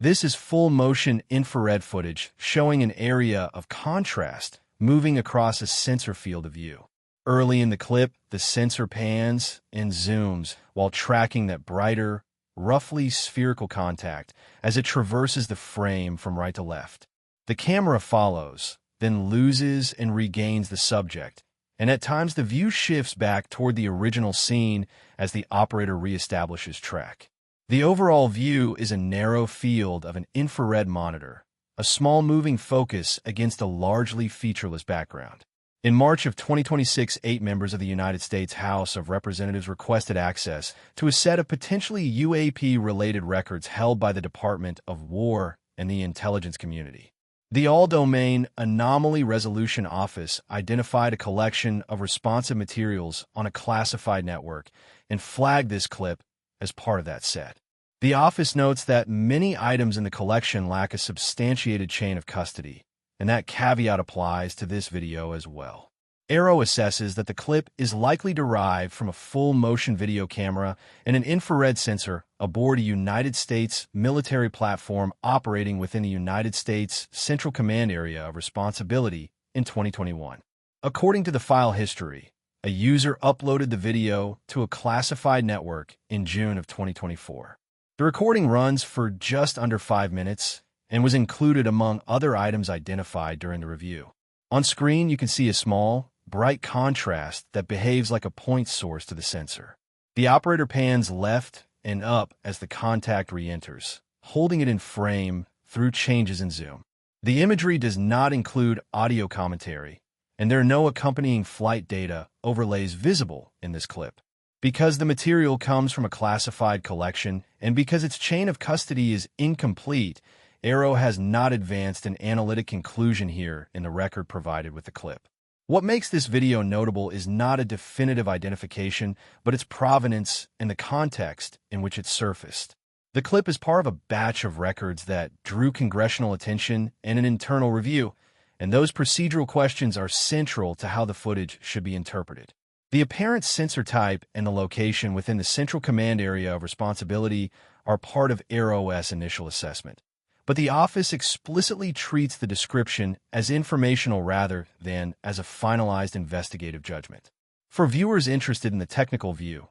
This is full-motion infrared footage showing an area of contrast moving across a sensor field of view. Early in the clip, the sensor pans and zooms while tracking that brighter, roughly spherical contact as it traverses the frame from right to left. The camera follows, then loses and regains the subject, and at times the view shifts back toward the original scene as the operator reestablishes track. The overall view is a narrow field of an infrared monitor, a small moving focus against a largely featureless background. In March of 2026, 8 members of the United States House of Representatives requested access to a set of potentially UAP-related records held by the Department of War and the intelligence community. The All-Domain Anomaly Resolution Office identified a collection of responsive materials on a classified network and flagged this clip as part of that set. The office notes that many items in the collection lack a substantiated chain of custody, and that caveat applies to this video as well. AARO assesses that the clip is likely derived from a full-motion video camera and an infrared sensor aboard a United States military platform operating within the United States Central Command Area of Responsibility in 2021. According to the file history, a user uploaded the video to a classified network in June of 2024. The recording runs for just under 5 minutes and was included among other items identified during the review. On screen, you can see a small, bright contrast that behaves like a point source to the sensor. The operator pans left and up as the contact re-enters, holding it in frame through changes in zoom. The imagery does not include audio commentary, and there are no accompanying flight data overlays visible in this clip. Because the material comes from a classified collection and because its chain of custody is incomplete, AARO has not advanced an analytic conclusion here in the record provided with the clip. What makes this video notable is not a definitive identification, but its provenance and the context in which it surfaced. The clip is part of a batch of records that drew congressional attention and an internal review, and those procedural questions are central to how the footage should be interpreted. The apparent sensor type and the location within the Central Command Area of Responsibility are part of AARO's initial assessment, but the office explicitly treats the description as informational rather than as a finalized investigative judgment. For viewers interested in the technical view,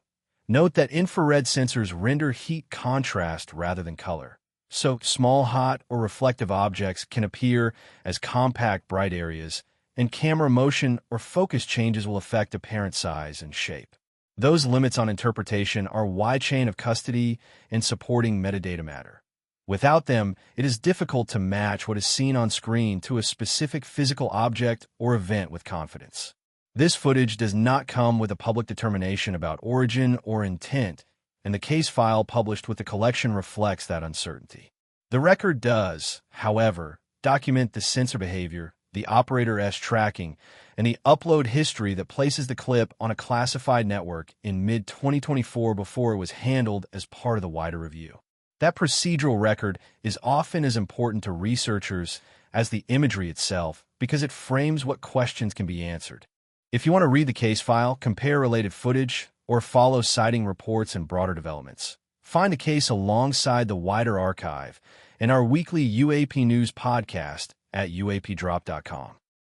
note that infrared sensors render heat contrast rather than color. So, small hot or reflective objects can appear as compact bright areas, and camera motion or focus changes will affect apparent size and shape. Those limits on interpretation are why chain of custody and supporting metadata matter. Without them, it is difficult to match what is seen on screen to a specific physical object or event with confidence. This footage does not come with a public determination about origin or intent, and the case file published with the collection reflects that uncertainty. The record does, however, document the sensor behavior, the operator's tracking, and the upload history that places the clip on a classified network in mid-2024 before it was handled as part of the wider review. That procedural record is often as important to researchers as the imagery itself because it frames what questions can be answered. If you want to read the case file, compare related footage, or follow citing reports and broader developments, find the case alongside the wider archive in our weekly UAP News podcast at UAPDrop.com.